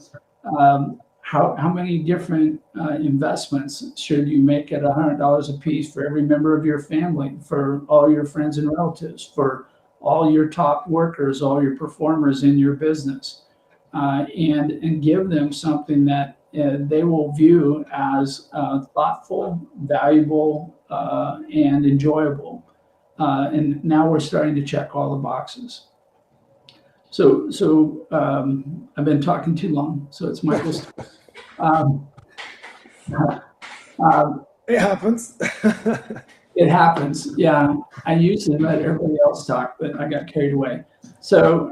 how many different investments should you make at $100 a piece for every member of your family, for all your friends and relatives, for all your top workers, all your performers in your business, and give them something that they will view as thoughtful, valuable, and enjoyable. And now we're starting to check all the boxes. So I've been talking too long, so it's Michael's. It happens. It happens. Yeah, I usually let everybody else talk, but I got carried away. So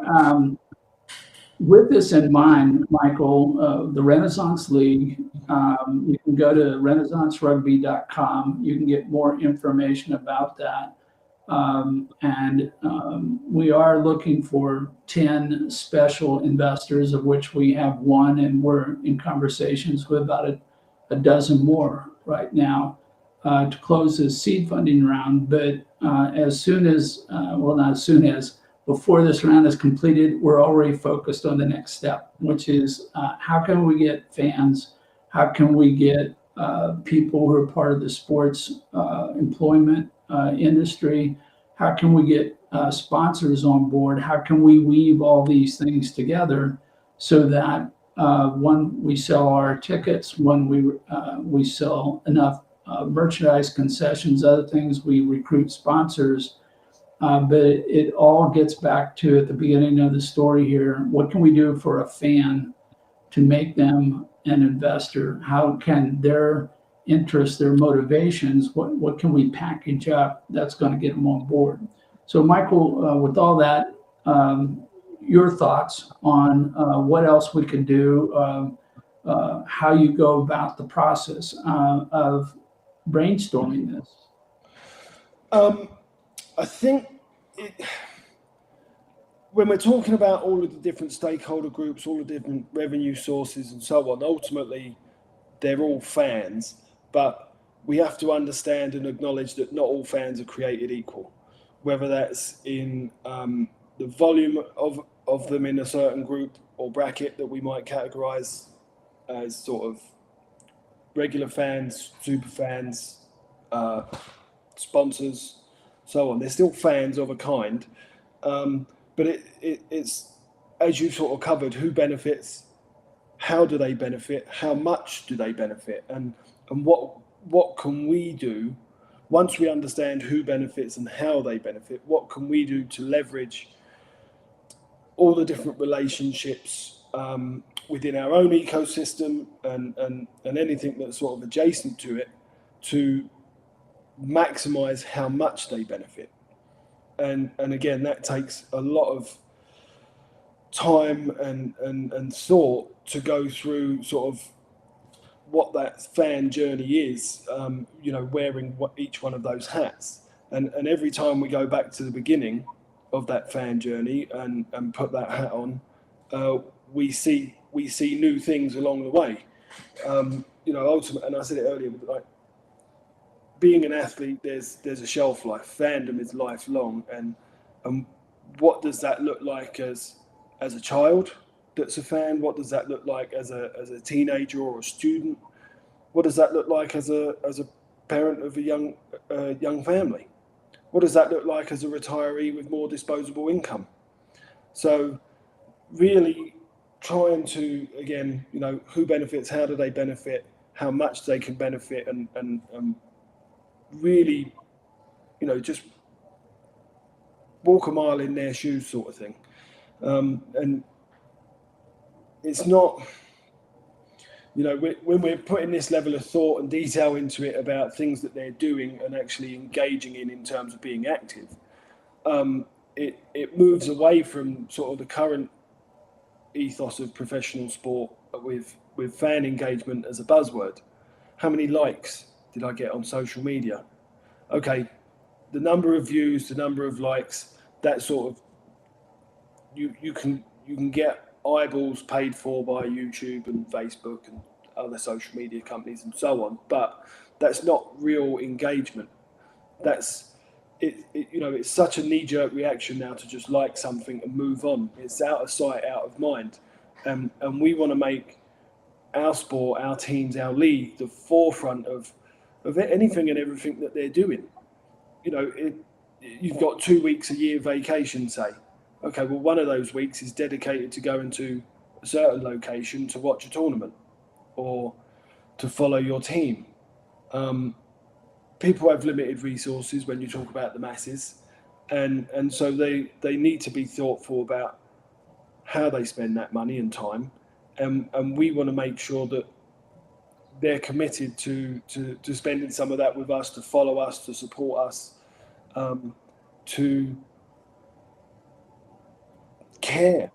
with this in mind, Michael, the Renaissance League, you can go to renaissancerugby.com. You can get more information about that. We are looking for 10 special investors, of which we have one, and we're in conversations with about a dozen more right now to close this seed funding round. But as soon as, well, not as soon as, before this round is completed, we're already focused on the next step, which is how can we get fans? How can we get people who are part of the sports employment industry? How can we get sponsors on board? How can we weave all these things together so that one, we sell our tickets, one, we sell enough merchandise, concessions, other things, we recruit sponsors. But it all gets back to, at the beginning of the story here, what can we do for a fan to make them an investor? How can their interests, their motivations, what can we package up that's going to get them on board? So Michael, with all that, your thoughts on what else we could do, how you go about the process of brainstorming this? I think when we're talking about all of the different stakeholder groups, all the different revenue sources and so on, ultimately they're all fans, but we have to understand and acknowledge that not all fans are created equal, whether that's in the volume of them in a certain group or bracket that we might categorize as sort of regular fans, super fans, sponsors, so on. They're still fans of a kind, but it's, as you sort of covered, who benefits, how do they benefit, how much do they benefit, and what can we do once we understand who benefits and how they benefit? What can we do to leverage all the different relationships within our own ecosystem and anything that's sort of adjacent to it to maximize how much they benefit? And again, that takes a lot of time and thought to go through sort of what that fan journey is, wearing each one of those hats. And every time we go back to the beginning of that fan journey and put that hat on, we see new things along the way. Ultimately, and I said it earlier, but like being an athlete, there's a shelf life. Fandom is lifelong, and what does that look like as a child that's a fan? What does that look like as a teenager or a student? What does that look like as a parent of a young family? What does that look like as a retiree with more disposable income? So really trying to, again, who benefits, how do they benefit, how much they can benefit, and really, just walk a mile in their shoes sort of thing. And it's not, when we're putting this level of thought and detail into it about things that they're doing and actually engaging in terms of being active, it moves away from sort of the current ethos of professional sport with fan engagement as a buzzword. How many likes did I get on social media? Okay, the number of views, the number of likes, that sort of you can get eyeballs paid for by YouTube and Facebook and other social media companies and so on, but that's not real engagement. That's it's such a knee-jerk reaction now to just like something and move on. It's out of sight, out of mind, and we want to make our sport, our teams, our league the forefront of anything and everything that they're doing. You've got 2 weeks a year vacation, say. Okay, well, one of those weeks is dedicated to going to a certain location to watch a tournament or to follow your team. People have limited resources when you talk about the masses, and so they need to be thoughtful about how they spend that money and time, and we want to make sure that they're committed to spending some of that with us, to follow us, to support us, to care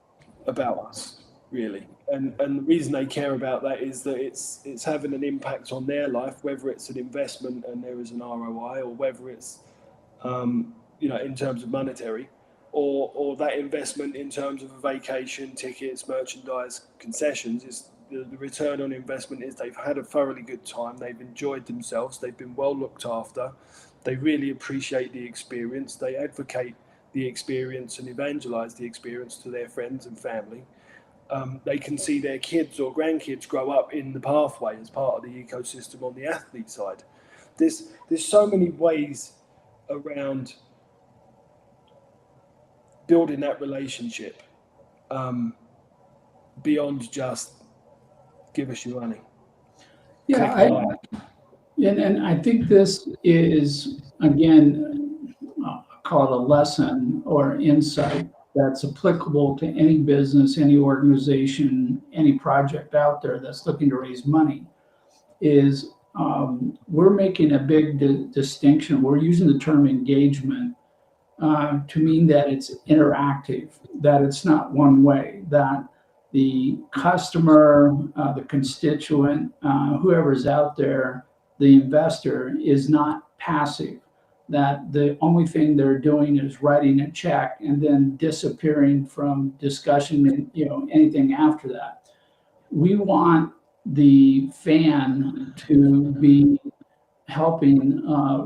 about us, really. And the reason they care about that is that it's having an impact on their life, whether it's an investment and there is an ROI, or whether it's in terms of monetary, or that investment in terms of a vacation, tickets, merchandise, concessions. Is the return on investment is they've had a thoroughly good time, they've enjoyed themselves, they've been well looked after, they really appreciate the experience, they advocate the experience and evangelize the experience to their friends and family. They can see their kids or grandkids grow up in the pathway as part of the ecosystem on the athlete side. There's so many ways around building that relationship beyond just give us your money. Yeah, and I think this is, again, call it a lesson or insight that's applicable to any business, any organization, any project out there that's looking to raise money, is we're making a big distinction. We're using the term engagement to mean that it's interactive, that it's not one way, that the customer, the constituent, whoever's out there, the investor is not passive, that the only thing they're doing is writing a check and then disappearing from discussion and anything after that. We want the fan to be helping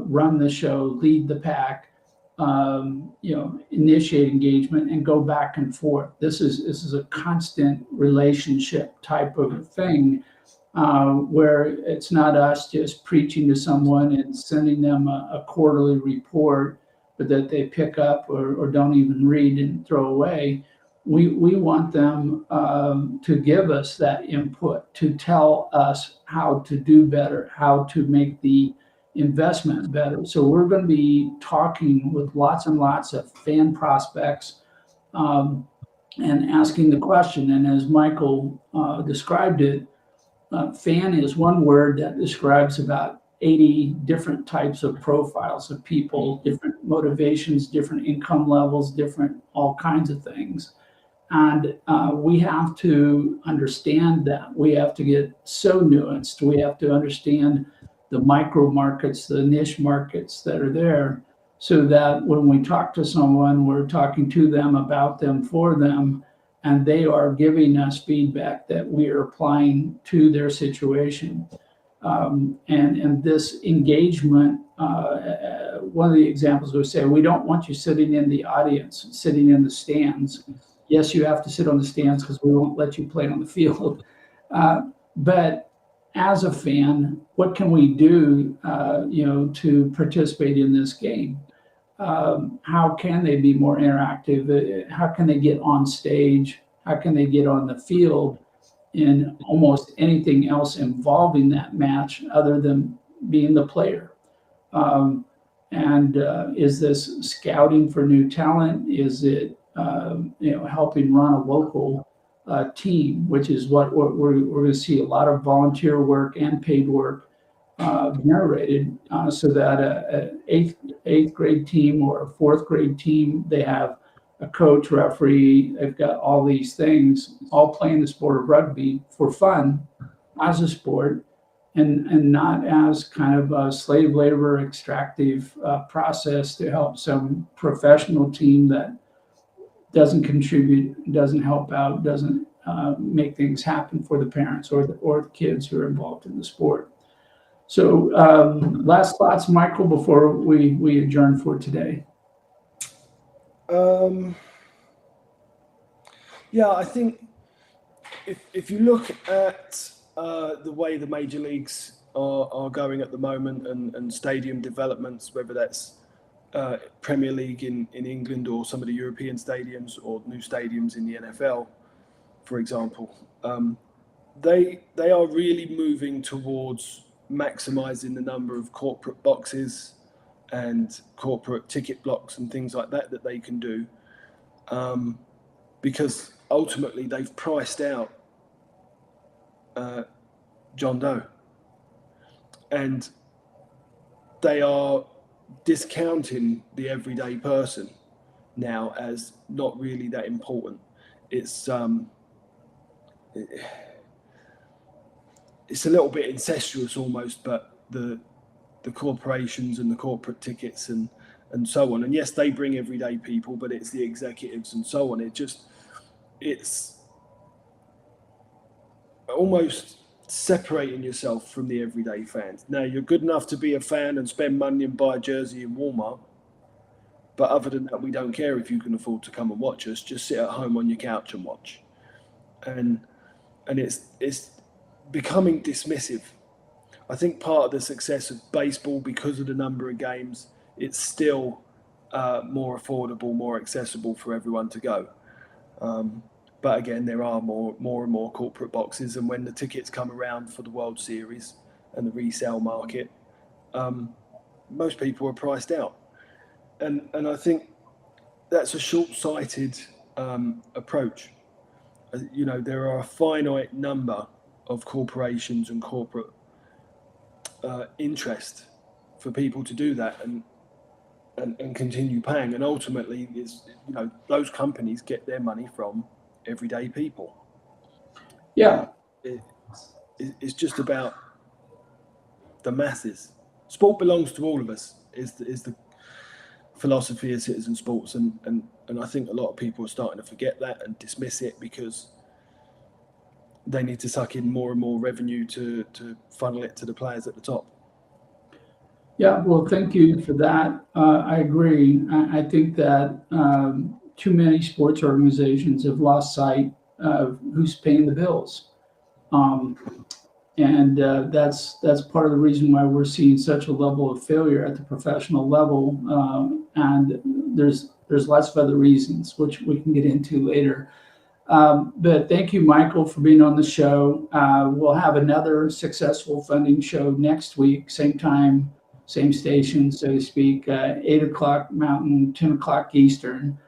run the show, lead the pack, initiate engagement and go back and forth. This is a constant relationship type of thing, where it's not us just preaching to someone and sending them a quarterly report, but that they pick up or don't even read and throw away. We want them to give us that input, to tell us how to do better, how to make the investment better. So we're going to be talking with lots and lots of fan prospects and asking the question. And as Michael described it, fan is one word that describes about 80 different types of profiles of people, different motivations, different income levels, different all kinds of things. And we have to understand that. We have to get so nuanced. We have to understand the micro markets, the niche markets that are there, so that when we talk to someone, we're talking to them, about them, for them, and they are giving us feedback that we are applying to their situation. And this engagement, one of the examples we say, we don't want you sitting in the audience, sitting in the stands. Yes, you have to sit on the stands because we won't let you play on the field. But as a fan, what can we do, to participate in this game? How can they be more interactive? How can they get on stage? How can they get on the field in almost anything else involving that match other than being the player? Is this scouting for new talent? Is it helping run a local team, which is what we're going to see a lot of volunteer work and paid work generated, so that an eighth grade team or a fourth grade team, they have a coach, referee, they've got all these things, all playing the sport of rugby for fun as a sport, and not as kind of a slave labor extractive process to help some professional team that doesn't contribute, doesn't help out, doesn't make things happen for the parents or the kids who are involved in the sport. So last thoughts, Michael, before we adjourn for today. Yeah, I think if you look at the way the major leagues are going at the moment and stadium developments, whether that's Premier League in England or some of the European stadiums or new stadiums in the NFL, for example, they are really moving towards maximizing the number of corporate boxes and corporate ticket blocks and things like that they can do, because ultimately they've priced out John Doe, and they are discounting the everyday person now as not really that important. It's a little bit incestuous almost, but the corporations and the corporate tickets and so on. And yes, they bring everyday people, but it's the executives and so on. It's almost separating yourself from the everyday fans. Now, you're good enough to be a fan and spend money and buy a jersey in Walmart, but other than that, we don't care if you can afford to come and watch us. Just sit at home on your couch and watch. And it's becoming dismissive. I think part of the success of baseball, because of the number of games, it's still more affordable, more accessible for everyone to go. But again, there are more and more corporate boxes, and when the tickets come around for the World Series and the resale market, most people are priced out. And I think that's a short-sighted approach. You know, there are a finite number of corporations and corporate interest for people to do that and continue paying. And ultimately, those companies get their money from everyday people. Yeah. It's just about the masses. Sport belongs to all of us is the philosophy of Citizen Sports, and I think a lot of people are starting to forget that and dismiss it because they need to suck in more and more revenue to funnel it to the players at the top. Yeah, well, thank you for that. I agree. I think that too many sports organizations have lost sight of who's paying the bills. And that's part of the reason why we're seeing such a level of failure at the professional level. And there's lots of other reasons, which we can get into later. But thank you, Michael, for being on the show. We'll have another successful funding show next week, same time, same station, so to speak, 8 o'clock Mountain, 10 o'clock Eastern.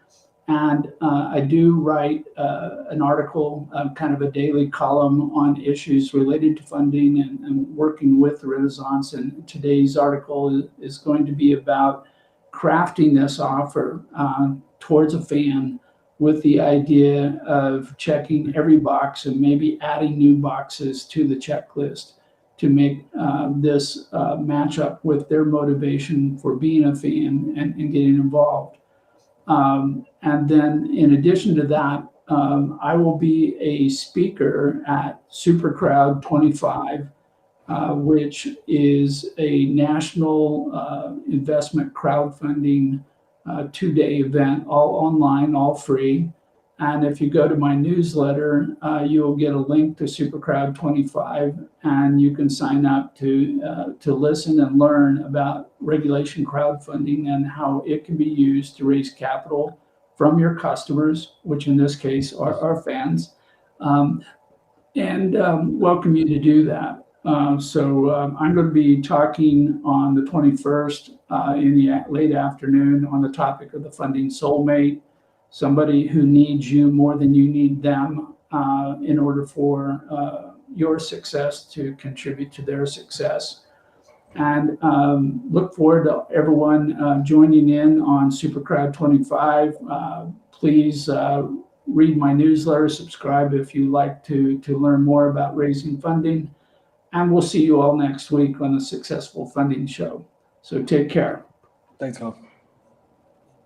And I do write an article, kind of a daily column on issues related to funding and working with the Renaissance. And today's article is going to be about crafting this offer towards a fan with the idea of checking every box and maybe adding new boxes to the checklist to make this match up with their motivation for being a fan and getting involved. And then in addition to that, I will be a speaker at Super Crowd 25, which is a national investment crowdfunding 2-day event, all online, all free. And if you go to my newsletter, you'll get a link to Super Crowd 25, and you can sign up to listen and learn about regulation crowdfunding and how it can be used to raise capital from your customers, which in this case are our fans, and welcome you to do that. So I'm going to be talking on the 21st in the late afternoon on the topic of the funding soulmate, somebody who needs you more than you need them in order for your success to contribute to their success. And look forward to everyone joining in on Super Crowd 25. Please read my newsletter, subscribe if you like to learn more about raising funding. And we'll see you all next week on the Successful Funding Show. So take care. Thanks, Carl.